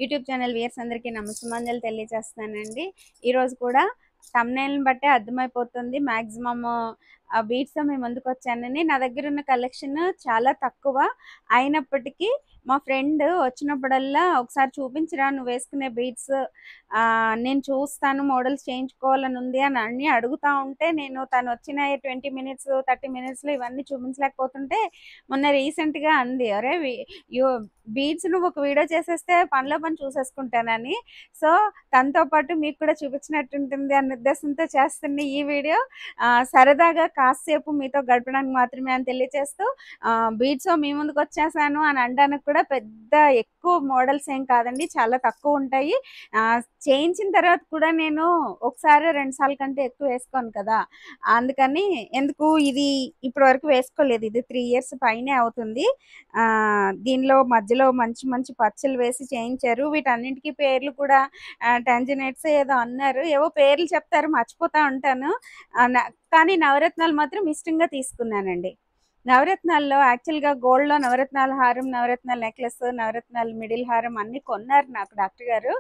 YouTube channel viewers అందరికీ నమస్సుమాంజలు తెలియజేస్తున్నానండి. ఈరోజు కూడా థంబ్‌నెయిల్‌ని బట్టే అర్థమైపోతుంది మాక్సిమమ్ బీడ్స్‌తో మీ ముందుకొచ్చానని. నా దగ్గరున్న కలెక్షన్ చాలా తక్కువ. అయినప్పటికీ మా ఫ్రెండ్ వచ్చినప్పుడల్లా ఒకసారి చూపించరా నువ్వు వేసుకునే బీడ్స్, నేను చూస్తాను మోడల్స్ చేయించుకోవాలని ఉంది అని అడుగుతా ఉంటే నేను తను వచ్చిన 20 మినిట్స్ 30 మినిట్స్‌లో ఇవన్నీ చూపించలేకపోతుంటే మొన్న రీసెంట్‌గా అంది, అరే బీడ్స్ నువ్వు ఒక వీడియో చేసేస్తే పనిలో పని చూసేసుకుంటానని. సో తనతో పాటు మీకు కూడా చూపించినట్టుంటుంది అన్న ఉద్దేశంతో చేస్తున్న ఈ వీడియో సరదాగా కాసేపు మీతో గడపడానికి మాత్రమే అని తెలియజేస్తూ, బీడ్స్ మీ ముందుకు వచ్చేసాను అని అనడానికి కూడా పెద్ద ఎక్కువ మోడల్స్ ఏం కాదండి, చాలా తక్కువ ఉంటాయి. చేయించిన తర్వాత కూడా నేను ఒకసారి 2 సార్లు కంటే ఎక్కువ వేసుకోను కదా, అందుకని ఎందుకు ఇది ఇప్పటి వరకు వేసుకోలేదు. ఇది 3 ఇయర్స్ పైనే అవుతుంది. దీనిలో మధ్యలో మంచి మంచి పచ్చలు వేసి చేయించారు. వీటన్నింటికి పేర్లు కూడా టెంజినైట్స్ ఏదో అన్నారు, ఏవో పేర్లు చెప్తారు మర్చిపోతా ఉంటాను. కానీ నవరత్నాలు మాత్రం ఇష్టంగా తీసుకున్నానండి. నవరత్నాల్లో యాక్చువల్గా గోల్డ్లో నవరత్నాల హారం, నవరత్నాల నెక్లెస్, నవరత్నాల మిడిల్ హారం అన్నీ కొన్నారు నాకు డాక్టర్ గారు.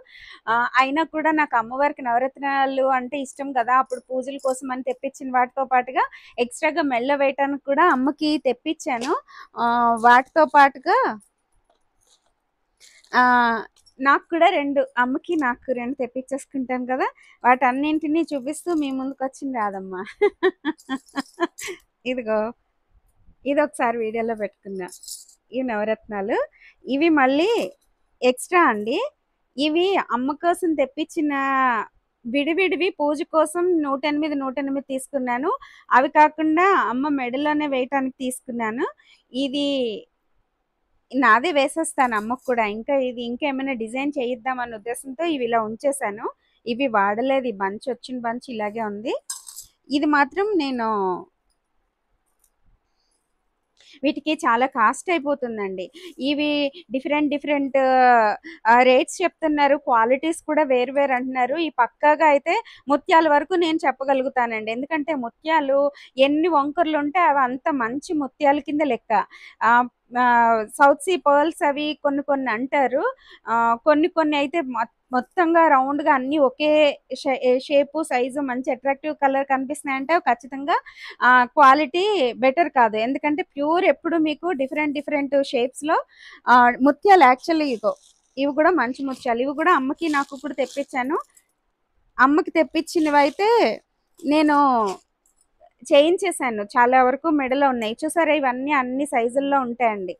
అయినా కూడా నాకు అమ్మవారికి నవరత్నాలు అంటే ఇష్టం కదా, అప్పుడు పూజల కోసం అని తెప్పించిన వాటితో పాటుగా ఎక్స్ట్రాగా మెళ్ళ వేయటానికి కూడా అమ్మకి తెప్పించాను. వాటితో పాటుగా నాకు కూడా 2, అమ్మకి నాకు 2 తెప్పించేసుకుంటాను కదా, వాటన్నింటినీ చూపిస్తూ మీ ముందుకు వచ్చింది రాదమ్మా. ఇదిగో ఇది ఒకసారి వీడియోలో పెట్టుకున్నా. ఈ నవరత్నాలు ఇవి మళ్ళీ ఎక్స్ట్రా అండి. ఇవి అమ్మ కోసం తెప్పించిన విడివిడివి పూజ కోసం 108 తీసుకున్నాను. అవి కాకుండా అమ్మ మెడలోనే వేయటానికి తీసుకున్నాను. ఇది నాదే వేసేస్తాను అమ్మకు కూడా. ఇది ఇంకేమైనా డిజైన్ చేయిద్దాం అన్న ఉద్దేశంతో ఇవి ఇలా ఉంచేసాను. ఇవి వాడలేదు. ఈ బంచ్ వచ్చిన బంచ్ ఇలాగే ఉంది. ఇది మాత్రం నేను వీటికి చాలా కాస్ట్ అయిపోతుందండి. ఇవి డిఫరెంట్ రేట్స్ చెప్తున్నారు, క్వాలిటీస్ కూడా వేరు వేరు అంటున్నారు. ఈ పక్కాగా అయితే ముత్యాల వరకు నేను చెప్పగలుగుతానండి. ఎందుకంటే ముత్యాలు ఎన్ని వంకర్లు ఉంటే అవి అంత మంచి ముత్యాల కింద లెక్క. సౌత్ సీ పర్ల్స్ అవి కొన్ని అంటారు. కొన్ని అయితే మొత్తంగా రౌండ్గా అన్నీ ఒకే షేపు సైజు మంచి అట్రాక్టివ్ కలర్ కనిపిస్తున్నాయంటే ఖచ్చితంగా క్వాలిటీ బెటర్ కాదు. ఎందుకంటే ప్యూర్ ఎప్పుడు మీకు డిఫరెంట్ షేప్స్లో ముత్యాలు యాక్చువల్లీ ఇవి కూడా మంచి ముత్యాలు. ఇవి కూడా అమ్మకి నాకు కూడా తెప్పించాను. అమ్మకి తెప్పించినవి అయితే నేను చేయించేసాను. చాలా వరకు మెడలో ఉన్నాయి చూసారా, ఇవన్నీ అన్ని సైజుల్లో ఉంటాయండి.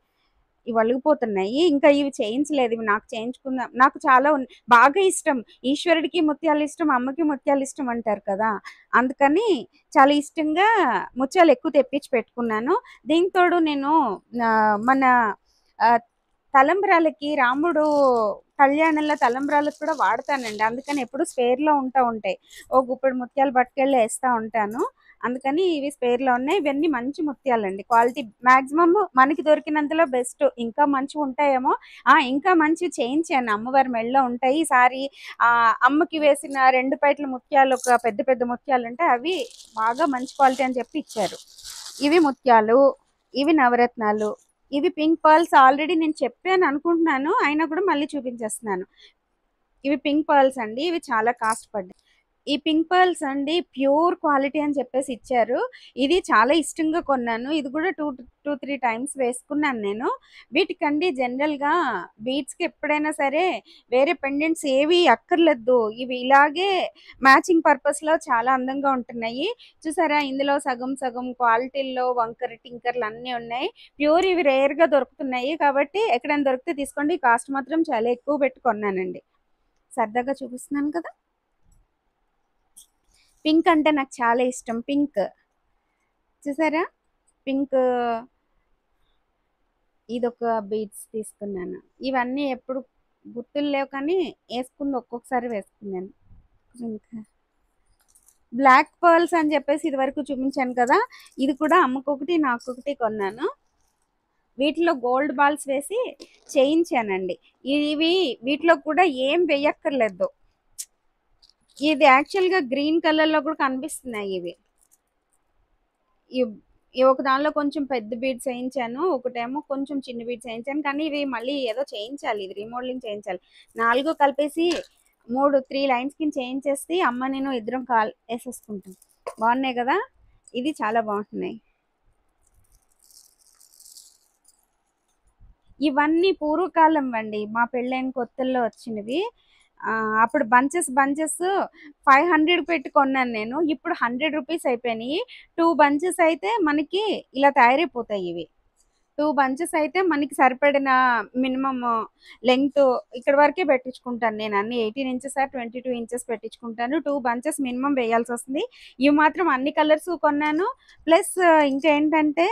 ఇవి వలిగిపోతున్నాయి. ఇంకా ఇవి చేయించలేదు. ఇవి నాకు చేయించుకుందాం, నాకు చాలా బాగా ఇష్టం. ఈశ్వరుడికి ముత్యాలు ఇష్టం, అమ్మకి ముత్యాలు ఇష్టం అంటారు కదా, అందుకని చాలా ఇష్టంగా ముత్యాలు ఎక్కువ తెప్పించి పెట్టుకున్నాను. దీంతోడు నేను మన తలంబ్రాలకి రాముడు కళ్యాణంలో తలంబ్రాలకు కూడా వాడతానండి. అందుకని ఎప్పుడు స్పేర్లో ఉంటాయి. ఓ గుప్పెడు ముత్యాలు పట్టుకెళ్ళి వేస్తూ ఉంటాను. అందుకని ఇవి స్పేర్లో ఉన్నాయి. ఇవన్నీ మంచి ముత్యాలండి. క్వాలిటీ మ్యాక్సిమమ్ మనకి దొరికినంతలో బెస్ట్. ఇంకా మంచివి ఉంటాయేమో, ఇంకా మంచివి చేయించాను. అమ్మవారి మెడలో ఉంటాయి. ఈసారి అమ్మకి వేసిన 2 పైట్ల ముత్యాలు, ఒక పెద్ద ముత్యాలు ఉంటాయి, అవి బాగా మంచి క్వాలిటీ అని చెప్పి ఇచ్చారు. ఇవి ముత్యాలు, ఇవి నవరత్నాలు, ఇవి పింక్ పర్ల్స్. ఆల్రెడీ నేను చెప్పాను అనుకుంటున్నాను, అయినా కూడా మళ్ళీ చూపించేస్తున్నాను. ఇవి పింక్ పర్ల్స్ అండి. ఇవి చాలా కాస్ట్ పడ్డాయి. ఈ పింక్ పర్ల్స్ అండి ప్యూర్ క్వాలిటీ అని చెప్పేసి ఇచ్చారు. ఇది చాలా ఇష్టంగా కొన్నాను. ఇది కూడా 2-3 టైమ్స్ వేసుకున్నాను నేను. వీటికండి జనరల్గా బీడ్స్కి ఎప్పుడైనా సరే వేరే పెండెంట్స్ ఏవి అక్కర్లేదు. ఇవి ఇలాగే మ్యాచింగ్ పర్పస్లో చాలా అందంగా ఉంటున్నాయి. చూసారా, ఇందులో సగం క్వాలిటీల్లో వంకర టింకర్లు అన్నీ ఉన్నాయి. ప్యూర్ ఇవి రేర్గా దొరుకుతున్నాయి కాబట్టి ఎక్కడైనా దొరికితే తీసుకోండి. కాస్ట్ మాత్రం చాలా ఎక్కువ పెట్టుకున్నానండి. సరదాగా చూపిస్తున్నాను కదా. పింక్ అంటే నాకు చాలా ఇష్టం. పింక్ చూసారా, పింక్ ఇదొక బీడ్స్ తీసుకున్నాను. ఇవన్నీ ఎప్పుడు గుర్తులు లేవు కానీ వేసుకుంది ఒక్కొక్కసారి వేసుకున్నాను. ఇంకా బ్లాక్ పర్ల్స్ అని చెప్పేసి ఇది వరకు చూపించాను కదా, ఇది కూడా అమ్మకొకటి నాకొకటి కొన్నాను. వీటిలో గోల్డ్ బాల్స్ వేసి చేయించానండి. వీటిలో కూడా ఏం వేయక్కర్లేదు. ఇది యాక్చువల్గా గ్రీన్ కలర్లో కూడా కనిపిస్తున్నాయి. ఇవి ఈ ఒక దానిలో కొంచెం పెద్ద బీడ్స్ వేయించాను, ఒకటేమో కొంచెం చిన్న బీడ్స్ వేయించాను. కానీ ఇవి మళ్ళీ ఏదో చేయించాలి, ఇది రీమోడలింగ్ చేయించాలి. 4 కలిపేసి 3 లైన్స్ కింద చేయించేసి అమ్మ నేను ఇద్దరం కాల్ వేసేసుకుంటాం. బాగున్నాయి కదా, ఇది చాలా బాగుంటున్నాయి. ఇవన్నీ పూర్వకాలం అండి, మా పెళ్ళైన కొత్తల్లో వచ్చినవి. అప్పుడు బంచెస్ 500 పెట్టి కొన్నాను నేను, ఇప్పుడు 100 రూపీస్ అయిపోయినాయి. 2 బంచెస్ అయితే మనకి ఇలా తయారైపోతాయి. ఇవి 2 బంచెస్ అయితే మనకి సరిపడిన మినిమమ్ లెంగ్త్ ఇక్కడ వరకే పెట్టించుకుంటాను నేను. అన్ని 18 ఇంచెస్ 22 ఇంచెస్ పెట్టించుకుంటాను. 2 బంచెస్ మినిమం వేయాల్సి వస్తుంది. ఇవి మాత్రం అన్ని కలర్స్ కొన్నాను. ప్లస్ ఇంకా ఏంటంటే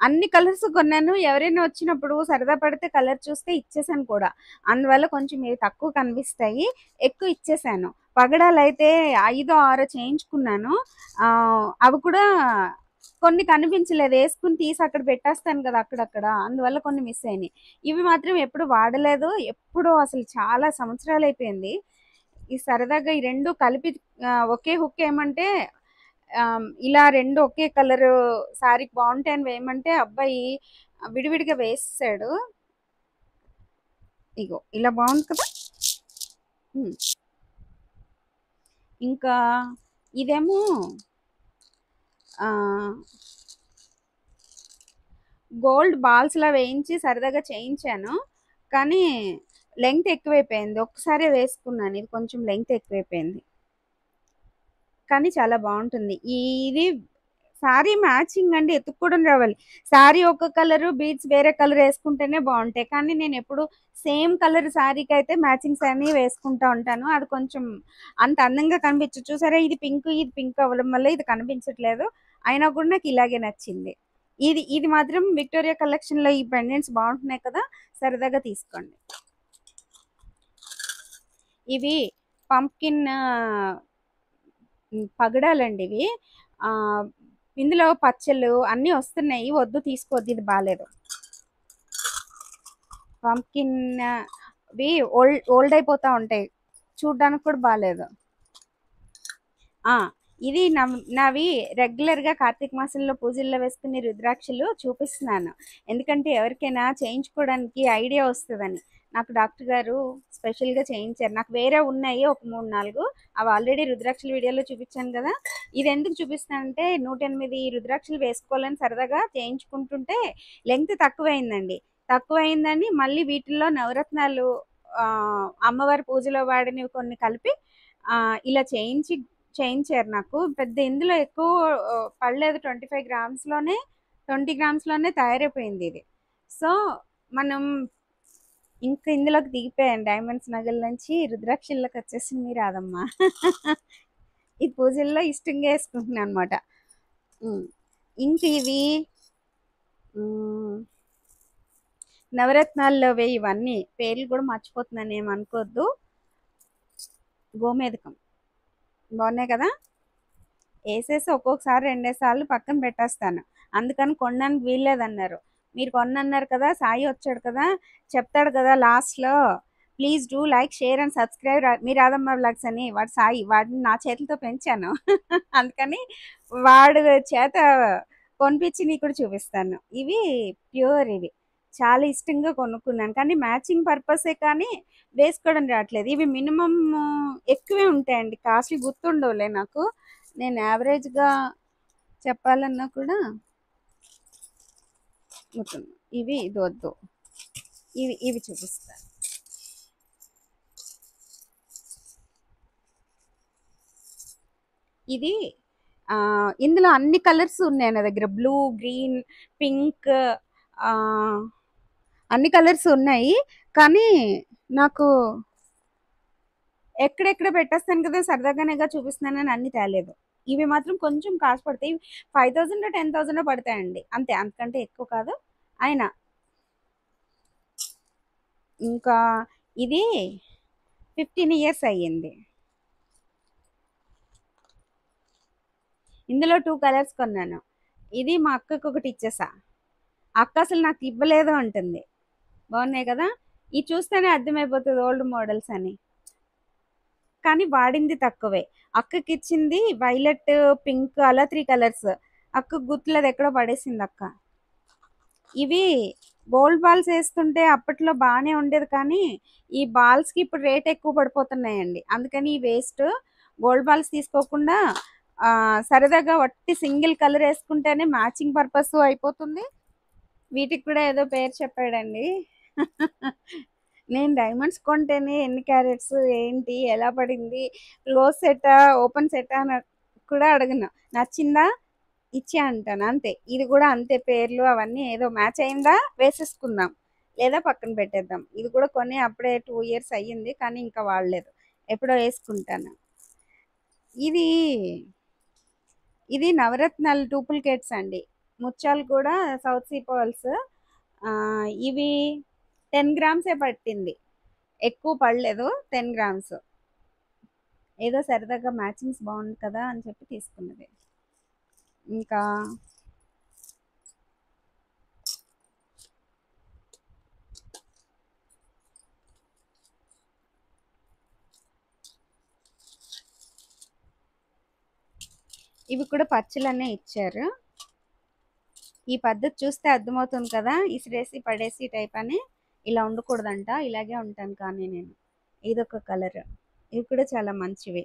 అన్ని కలర్స్ కొన్నాను. ఎవరైనా వచ్చినప్పుడు సరదా పడితే కలర్ చూస్తే ఇచ్చేసాను కూడా. అందువల్ల కొంచెం ఇవి తక్కువ కనిపిస్తాయి, ఎక్కువ ఇచ్చేసాను. పగడాలు అయితే 5 6 చేయించుకున్నాను. అవి కూడా కొన్ని కనిపించలేదు, వేసుకుని తీసి అక్కడ పెట్టేస్తాను కదా అక్కడక్కడ, అందువల్ల కొన్ని మిస్ అయినాయి. ఇవి మాత్రం ఎప్పుడు వాడలేదు, ఎప్పుడు అసలు చాలా సంవత్సరాలు అయిపోయింది. ఈ సరదాగా ఈ రెండు కలిపి ఒకే హుక్ ఏమంటే ఇలా రెండు ఒకే కలర్ శారీకి బాగుంటాయని వేయమంటే అబ్బాయి విడివిడిగా వేసాడు. ఇగో ఇలా బాగుంది కదా. ఇంకా ఇదేమో గోల్డ్ బాల్స్ లా వేయించి సరదాగా చేయించాను, కానీ లెంగ్త్ ఎక్కువైపోయింది. ఒక్కసారి వేసుకున్నాను, ఇది కొంచెం లెంగ్త్ ఎక్కువైపోయింది, కానీ చాలా బాగుంటుంది. ఇది శారీ మ్యాచింగ్ అండి, ఎత్తుక్కోవడం రావాలి. శారీ ఒక కలరు, బీడ్స్ వేరే కలర్ వేసుకుంటేనే బాగుంటాయి. కానీ నేను ఎప్పుడు సేమ్ కలర్ శారీకి అయితే మ్యాచింగ్ శారీ వేసుకుంటా ఉంటాను. అది కొంచెం అంత అందంగా కనిపించదు. చూసారా, ఇది పింక్ అవ్వడం వల్ల ఇది కనిపించట్లేదు, అయినా కూడా నాకు ఇలాగే నచ్చింది. ఇది మాత్రం విక్టోరియా కలెక్షన్ లో ఈ పెండెంట్స్ బాగుంటున్నాయి కదా, సరదాగా తీసుకోండి. ఇవి పంప్కిన్ పగడాలండి ఇవి. ఇందులో పచ్చళ్ళు అన్నీ వస్తున్నాయి, వద్దు తీసుకోవద్దు, ఇది బాగాలేదు. పంప్కిన్ వి ఓల్డ్ అయిపోతూ ఉంటాయి, చూడడానికి కూడా బాగాలేదు. ఇది నావి రెగ్యులర్గా కార్తీక మాసంలో పూజల్లో వేసుకునే రుద్రాక్షలు చూపిస్తున్నాను, ఎందుకంటే ఎవరికైనా చేయించుకోవడానికి ఐడియా వస్తుందని. నాకు డాక్టర్ గారు స్పెషల్గా చేయించారు. నాకు వేరే ఉన్నాయి ఒక 3 4, అవి ఆల్రెడీ రుద్రాక్షల వీడియోలో చూపించాను కదా. ఇది ఎందుకు చూపిస్తానంటే 108 రుద్రాక్షలు వేసుకోవాలని సరదాగా చేయించుకుంటుంటే లెంగ్త్ తక్కువైందని మళ్ళీ వీటిల్లో నవరత్నాలు అమ్మవారి పూజలో వాడినవి కొన్ని కలిపి ఇలా చేయించారు నాకు. పెద్ద ఇందులో ఎక్కువ పడలేదు, 25 గ్రామ్స్లోనే 20 గ్రామ్స్లోనే తయారైపోయింది ఇది. సో మనం ఇంకా ఇందులోకి దిగిపోయాను, డైమండ్స్ నగల నుంచి రుద్రాక్షల్లోకి వచ్చేసింది మీరు రాదమ్మా. ఈ పూజల్లో ఇష్టంగా వేసుకుంటున్నాను అనమాట. ఇంక ఇవి నవరత్నాల్లోవే, ఇవన్నీ పేర్లు కూడా మర్చిపోతున్నాను, ఏమనుకోవద్దు. గోమేదకం బాగున్నాయి కదా, వేసేసి ఒక్కొక్కసారి 2 సార్లు పక్కన పెట్టేస్తాను. అందుకని కొనడానికి వీల్లేదన్నారు. మీరు కొన్నన్నారు కదా, సాయి వచ్చాడు కదా, చెప్తాడు కదా లాస్ట్లో, please do like share and subscribe me Radhamma vlogs అని. వాడు సాయి, వాడిని నా చేతులతో పెంచాను. అందుకని వాడు చేత కొనిపించి నీకు కూడా చూపిస్తాను. ఇవి ప్యూర్, ఇవి చాలా ఇష్టంగా కొనుక్కున్నాను, కానీ మ్యాచింగ్ పర్పసే కానీ వేసుకోవడం రావట్లేదు. ఇవి మినిమం ఎక్కువే ఉంటాయండి, కాస్ట్లీ గుర్తుండవులే నాకు. నేను యావరేజ్గా చెప్పాలన్నా కూడా గుర్తుంది. ఇది వద్దు, ఇవి చూపిస్తాను. ఇది ఇందులో అన్ని కలర్స్ ఉన్నాయి నా దగ్గర, బ్లూ, గ్రీన్, పింక్, అన్ని కలర్స్ ఉన్నాయి. కానీ నాకు ఎక్కడెక్కడ పెట్టేస్తాను కదా, సరదాగానేగా చూపిస్తున్నానని అన్ని తేలేదు. ఇవి మాత్రం కొంచెం కాస్ట్ పడతాయి, 5000 10,000 పడతాయండి అంతే, అంతకంటే ఎక్కువ కాదు. అయినా ఇంకా ఇది 15 ఇయర్స్ అయ్యింది. ఇందులో 2 కలర్స్ కొన్నాను. ఇది మా అక్కకు ఒకటి ఇచ్చేసా, అక్క అసలు నాకు ఇవ్వలేదు అంటుంది. బాగున్నాయి కదా, ఇది చూస్తేనే అర్థమైపోతుంది ఓల్డ్ మోడల్స్ అని, కానీ వాడింది తక్కువే. అక్కకి ఇచ్చింది వైలెట్, పింక్, అలా 3 కలర్స్. అక్క గుర్తులేదు, ఎక్కడో పడేసింది అక్క. ఇవి గోల్డ్ బాల్స్ వేస్తుంటే అప్పట్లో బాగానే ఉండేది, కానీ ఈ బాల్స్కి ఇప్పుడు రేట్ ఎక్కువ పడిపోతున్నాయండి. అందుకని ఈ వేస్ట్ గోల్డ్ బాల్స్ తీసుకోకుండా సరదాగా వట్టి సింగిల్ కలర్ వేసుకుంటేనే మ్యాచింగ్ పర్పస్ అయిపోతుంది. వీటికి కూడా ఏదో పేరు చెప్పాడండి. నేను డైమండ్స్ కొంటేనే ఎన్ని క్యారెట్స్ ఏంటి ఎలా పడింది, క్లోజ్ సెటా ఓపెన్ సెటా అని కూడా అడగను, నచ్చిందా ఇచ్చే అంటాను అంతే. ఇది కూడా అంతే, పేర్లు అవన్నీ ఏదో మ్యాచ్ అయిందా వేసేసుకుందాం, లేదా పక్కన పెట్టేద్దాం. ఇది కూడా కొని అప్పుడే 2 years అయ్యింది, కానీ ఇంకా వాడలేదు, ఎప్పుడో వేసుకుంటాను. ఇది ఇది నవరత్నాలు డూప్లికేట్స్ అండి. ముత్యాలు కూడా సౌత్ సీ పర్ల్స్. ఇవి 10 grams పట్టింది, ఎక్కువ పడలేదు, 10 grams. ఏదో సరదాగా మ్యాచింగ్స్ బాగుంది కదా అని చెప్పి తీసుకున్నది. ఇంకా ఇవి కూడా పచ్చలనే ఇచ్చారు. ఈ పద్ధతి చూస్తే అర్థమవుతుంది కదా, ఇసిరేసి పడేసి టైప్ అని. ఇలా ఉండకూడదంట, ఇలాగే ఉంటాను కానీ నేను. ఇదొక కలర్. ఇవి కూడా చాలా మంచివి.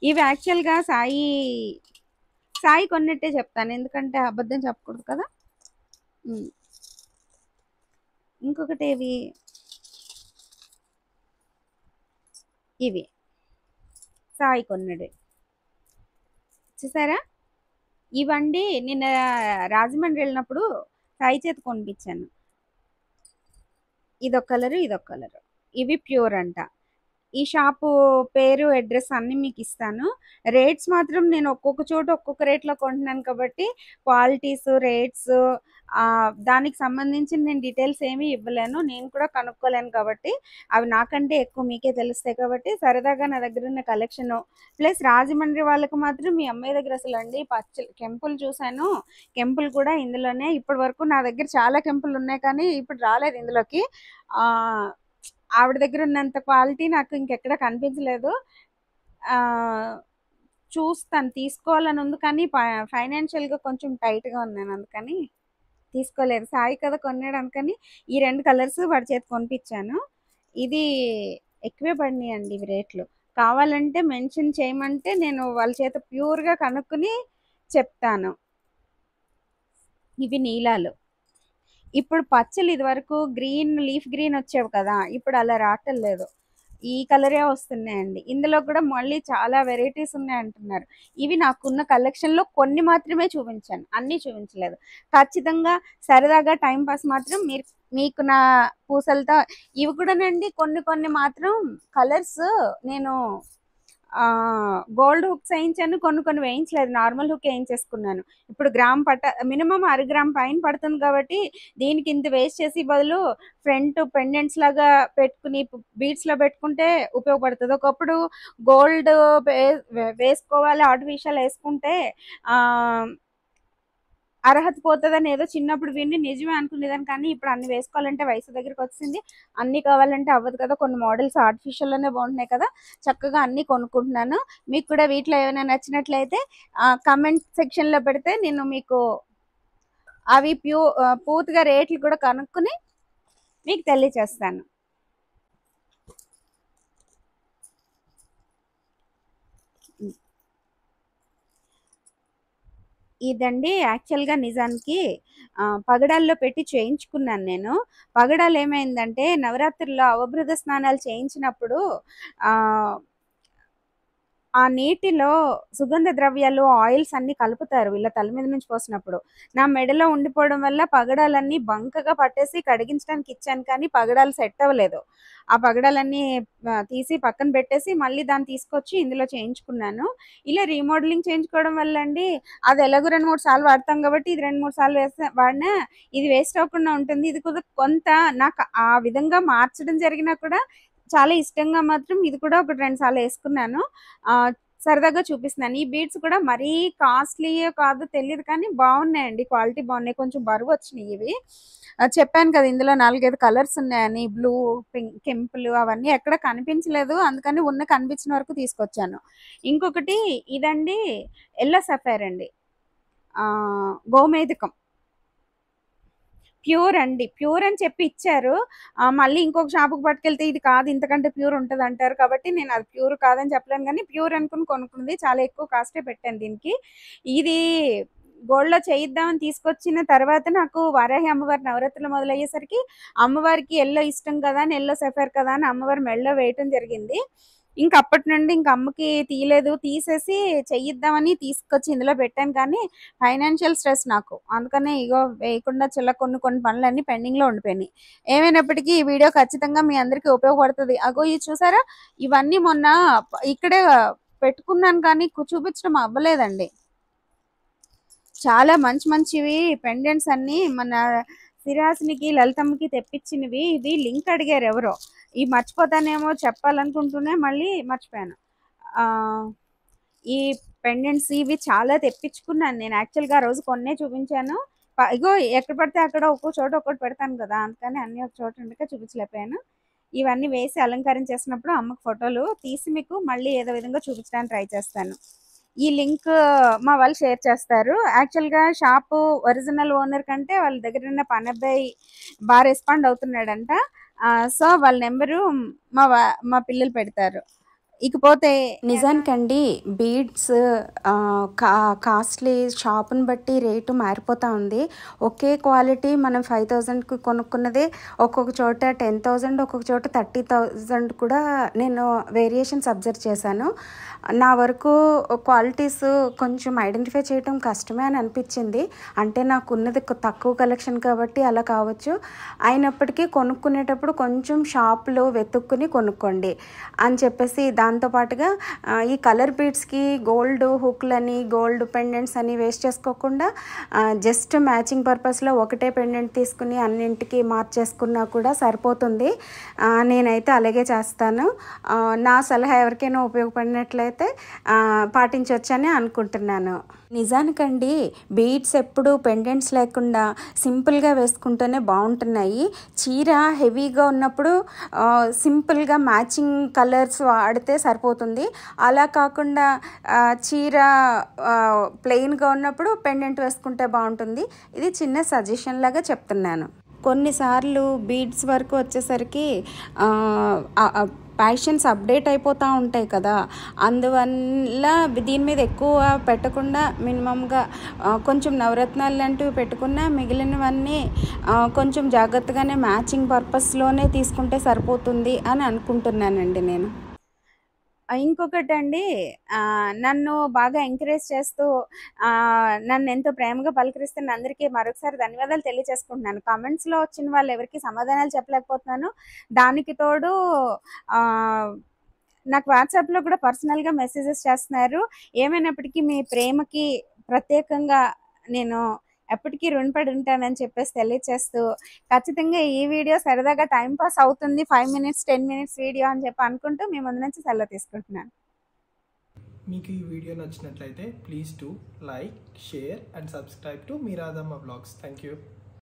ఇవి యాక్చువల్గా సాయి కొన్నట్టే చెప్తాను, ఎందుకంటే అబద్ధం చెప్పకూడదు కదా. ఇంకొకటి ఇవి సాయి కొన్నడే, చూసారా. ఇవండి నిన్న రాజమండ్రి వెళ్ళినప్పుడు సాయి చేతి కొనిపించాను. ఇదొక కలరు, ఇదొక కలరు. ఇవి ప్యూర్ అంట. ఈ షాపు పేరు అడ్రస్ అన్నీ మీకు ఇస్తాను. రేట్స్ మాత్రం నేను ఒక్కొక్క చోట ఒక్కొక్క రేట్లో కొంటున్నాను కాబట్టి క్వాలిటీస్ రేట్స్ దానికి సంబంధించి నేను డీటెయిల్స్ ఏమీ ఇవ్వలేను, నేను కూడా కనుక్కోలేను కాబట్టి. అవి నాకంటే ఎక్కువ మీకే తెలుస్తాయి కాబట్టి సరదాగా నా దగ్గర ఉన్న కలెక్షన్ ప్లస్ రాజమండ్రి వాళ్ళకి మాత్రం మీ అమ్మాయి దగ్గర అసలు అండి కెంపులు చూశాను. కెంపులు కూడా ఇందులోనే. ఇప్పటి వరకు నా దగ్గర చాలా కెంపులు ఉన్నాయి కానీ ఇప్పుడు రాలేదు ఇందులోకి. ఆవిడ దగ్గర ఉన్నంత క్వాలిటీ నాకు ఇంకెక్కడ కనిపించలేదు. చూస్తాను, తీసుకోవాలని ఉంది కానీ ఫైనాన్షియల్గా కొంచెం టైట్గా ఉన్నాను, అందుకని తీసుకోలేదు. సాయి కదా కొన్నాడు అందుకని ఈ 2 కలర్స్ వాడి చేతి కొనిపించాను. ఇది ఎక్కువే పడినాయండి ఇవి రేట్లు. కావాలంటే మెన్షన్ చేయమంటే నేను వాళ్ళ చేత ప్యూర్గా కనుక్కుని చెప్తాను. ఇవి నీలాలు. ఇప్పుడు పచ్చలు ఇది వరకు గ్రీన్ లీఫ్ గ్రీన్ వచ్చేవి కదా, ఇప్పుడు అలా రావటం లేదు, ఈ కలరే వస్తున్నాయండి. ఇందులో కూడా మళ్ళీ చాలా వెరైటీస్ ఉన్నాయి అంటున్నారు. ఇవి నాకున్న కలెక్షన్లో కొన్ని మాత్రమే చూపించాను, అన్నీ చూపించలేదు. ఖచ్చితంగా సరదాగా టైంపాస్ మాత్రం మీకు నా పూసలతో ఇవి కూడానండి. కొన్ని మాత్రం కలర్స్ నేను గోల్డ్ హుక్స్ వేయించాను, కొన్ని వేయించలేదు, నార్మల్ హుక్ వేయించేసుకున్నాను. ఇప్పుడు గ్రామ్ మినిమం 1/2 గ్రామ్ పైన పడుతుంది కాబట్టి దీనికి ఇంత వేస్ట్ చేసి బదులు ఫ్రంట్ పెండెంట్స్ లాగా పెట్టుకుని బీడ్స్లో పెట్టుకుంటే ఉపయోగపడుతుంది. ఒకప్పుడు గోల్డ్ వేసుకోవాలి ఆర్టిఫిషియల్ వేసుకుంటే అర్హత పోతుందని ఏదో చిన్నప్పుడు విని నిజమే అనుకునేదాన్ని, కానీ ఇప్పుడు అన్ని వేసుకోవాలంటే వయసు దగ్గరికి వచ్చింది, అన్నీ కావాలంటే అవ్వదు కదా. కొన్ని మోడల్స్ ఆర్టిఫిషియల్లోనే బాగుంటున్నాయి కదా, చక్కగా అన్నీ కొనుక్కుంటున్నాను. మీకు కూడా వీటిలో ఏమైనా నచ్చినట్లయితే కమెంట్ సెక్షన్లో పెడితే నేను మీకు అవి పూర్తిగా రేట్లు కూడా కనుక్కుని మీకు తెలియచేస్తాను. ఇదండి యాక్చువల్గా నిజానికి పగడాల్లో పెట్టి చేయించుకున్నాను నేను. పగడాలు ఏమైందంటే నవరాత్రుల్లో అవబృధ స్నానాలు చేయించినప్పుడు ఆ నీటిలో సుగంధ ద్రవ్యాలు ఆయిల్స్ అన్నీ కలుపుతారు వీళ్ళ తల మీద నుంచి పోసినప్పుడు. నా మెడలో ఉండిపోవడం వల్ల పగడాలన్నీ బంకగా పట్టేసి కడిగించడానికి ఇచ్చాను, కానీ పగడాలు సెట్ అవ్వలేదు. ఆ పగడాలన్నీ తీసి పక్కన పెట్టేసి మళ్ళీ దాన్ని తీసుకొచ్చి ఇందులో చేయించుకున్నాను. ఇలా రీమోడలింగ్ చేయించుకోవడం వల్ల అండి అది ఎలాగో 2-3 సార్లు వాడతాం కాబట్టి ఇది 2-3 సార్లు వాడినా ఇది వేస్ట్ అవ్వకుండా ఉంటుంది. ఇది కూడా కొంత నాకు ఆ విధంగా మార్చడం జరిగినా కూడా చాలా ఇష్టంగా మాత్రం ఇది కూడా 1-2 సార్లు వేసుకున్నాను. సరదాగా చూపిస్తున్నాను. ఈ బీడ్స్ కూడా మరీ కాస్ట్లీయో కాదో తెలీదు కానీ బాగున్నాయండి, క్వాలిటీ బాగున్నాయి. కొంచెం బరువు వచ్చినాయి ఇవి. చెప్పాను కదా ఇందులో 4, 5 కలర్స్ ఉన్నాయని. బ్లూ, పింక్, కెంపులు అవన్నీ ఎక్కడ కనిపించలేదు, అందుకని కనిపించిన వరకు తీసుకొచ్చాను. ఇంకొకటి ఇదండి, ఎల్లో సఫైర్ అండి, గోమేధికం, ప్యూర్ అండి. ప్యూర్ అని చెప్పి ఇచ్చారు. మళ్ళీ ఇంకొక షాపుకి పట్టుకెళ్తే ఇది కాదు, ఇంతకంటే ప్యూర్ ఉంటుంది అంటారు. కాబట్టి నేను అది ప్యూర్ కాదని చెప్పలేను కానీ ప్యూర్ అనుకుని కొనుక్కుంది. చాలా ఎక్కువ కాస్టే పెట్టాను దీనికి. ఇది గోల్డ్లో చేయిద్దామని తీసుకొచ్చిన తర్వాత నాకు వారాహి అమ్మవారి నవరాత్రులు మొదలయ్యేసరికి అమ్మవారికి ఎల్లో ఇష్టం కదా అని, ఎల్లో సఫైర్ కదా అని అమ్మవారి మెడలో వేయటం జరిగింది. ఇంక అప్పటి నుండి ఇంక అమ్మకి తీయలేదు, తీసేసి చెయ్యిద్దామని తీసుకొచ్చి ఇందులో పెట్టాను. కానీ ఫైనాన్షియల్ స్ట్రెస్ నాకు, అందుకనే ఇగో వేయకుండా కొన్ని పనులన్నీ పెండింగ్లో ఉండిపోయినాయి. ఏమైనప్పటికీ ఈ వీడియో ఖచ్చితంగా మీ అందరికీ ఉపయోగపడుతుంది. అగో ఇది చూసారా, ఇవన్నీ మొన్న ఇక్కడే పెట్టుకున్నాను కానీ చూపించడం అవ్వలేదండి. చాలా మంచి మంచివి పెండెంట్స్ అన్ని మన సిరాసినికి, లలితమ్మకి తెప్పించినవి. ఇది లింక్ అడిగారు ఎవరో, ఈ మర్చిపోతానేమో చెప్పాలనుకుంటూనే మళ్ళీ మర్చిపోయాను. ఈ పెండెంట్స్ ఇవి చాలా తెప్పించుకున్నాను నేను. యాక్చువల్గా ఆ రోజు కొన్నే చూపించాను. ఇగో ఎక్కడ పడితే అక్కడ ఒక్కో చోట ఒక్కటి పెడతాను కదా, అందుకని అన్ని ఒక చోట ఉండక చూపించలేకపోయాను. ఇవన్నీ వేసి అలంకారం చేసినప్పుడు అమ్మకు ఫోటోలు తీసి మీకు మళ్ళీ ఏదో విధంగా చూపించడానికి ట్రై చేస్తాను. ఈ లింక్ మా వాళ్ళు షేర్ చేస్తారు. యాక్చువల్గా షాపు ఒరిజినల్ ఓనర్ కంటే వాళ్ళ దగ్గర ఉన్న పనబ్బాయి బాగా రెస్పాండ్ అవుతున్నాడంట. సో వాళ్ళ నెంబరు మా పిల్లలు పెడతారు. ఇకపోతే నిజానికండి బీడ్స్ కాస్ట్లీ, షాప్ని బట్టి రేటు మారిపోతూ ఉంది. ఒకే క్వాలిటీ మనం 5,000కి కొనుక్కున్నదే ఒక్కొక్క చోట 10,000, ఒక్కొక్క చోట 30,000 కూడా నేను వేరియేషన్స్ అబ్జర్వ్ చేశాను. నా వరకు క్వాలిటీస్ కొంచెం ఐడెంటిఫై చేయటం కష్టమే అని అనిపించింది. అంటే నాకు ఉన్నది తక్కువ కలెక్షన్ కాబట్టి అలా కావచ్చు. అయినప్పటికీ కొనుక్కునేటప్పుడు కొంచెం షాప్లో వెతుక్కుని కొనుక్కోండి అని చెప్పేసి, దాంతోపాటుగా ఈ కలర్ బీడ్స్కి గోల్డ్ హుక్లని, గోల్డ్ పెండెంట్స్ అని వేస్ట్ చేసుకోకుండా జస్ట్ మ్యాచింగ్ పర్పస్లో ఒకటే పెండెంట్ తీసుకుని అన్నింటికి మార్చేసుకున్నా కూడా సరిపోతుంది. నేనైతే అలాగే చేస్తాను. నా సలహా ఎవరికైనా ఉపయోగపడినట్లయితే పాటించవచ్చని అనుకుంటున్నాను. నిజానికండి బీడ్స్ ఎప్పుడు పెండెంట్స్ లేకుండా సింపుల్గా వేసుకుంటేనే బాగుంటున్నాయి. చీర హెవీగా ఉన్నప్పుడు సింపుల్గా మ్యాచింగ్ కలర్స్ వాడితే సరిపోతుంది. అలా కాకుండా చీర ప్లెయిన్గా ఉన్నప్పుడు పెండెంట్ వేసుకుంటే బాగుంటుంది. ఇది చిన్న సజెషన్ లాగా చెప్తున్నాను. కొన్నిసార్లు బీడ్స్ వరకు వచ్చేసరికి ప్యాషన్స్ అప్డేట్ అయిపోతూ ఉంటాయి కదా, అందువల్ల దీని మీద ఎక్కువ పెట్టకుండా మినిమంగా కొంచెం నవరత్నాలు లాంటివి పెట్టుకున్నా మిగిలినవన్నీ కొంచెం జాగ్రత్తగానే మ్యాచింగ్ పర్పస్లోనే తీసుకుంటే సరిపోతుంది అని అనుకుంటున్నానండి నేను. ఇంకొకటి అండి, నన్ను బాగా ఎంకరేజ్ చేస్తూ నన్ను ఎంతో ప్రేమగా పలకరిస్తున్న అందరికీ మరొకసారి ధన్యవాదాలు తెలియజేసుకుంటున్నాను. కామెంట్స్లో వచ్చిన వాళ్ళు ఎవరికి సమాధానాలు చెప్పలేకపోతున్నాను. దానికి తోడు నాకు వాట్సాప్లో కూడా పర్సనల్గా మెసేజెస్ చేస్తున్నారు. ఏమైనప్పటికీ మీ ప్రేమకి ప్రత్యేకంగా నేను ఎప్పటికీ రుణపడి ఉంటానని చెప్పేసి తెలియచేస్తూ, ఖచ్చితంగా ఈ వీడియో సరదాగా టైంపాస్ అవుతుంది, 5 minutes 10 minutes వీడియో అని చెప్పి అనుకుంటూ మీ ముందు నుంచి సెలవు తీసుకుంటున్నాను. మీకు ఈ వీడియో నచ్చినట్లయితే please to like, share and subscribe to మీరాదమ్మ vlogs. Thank you.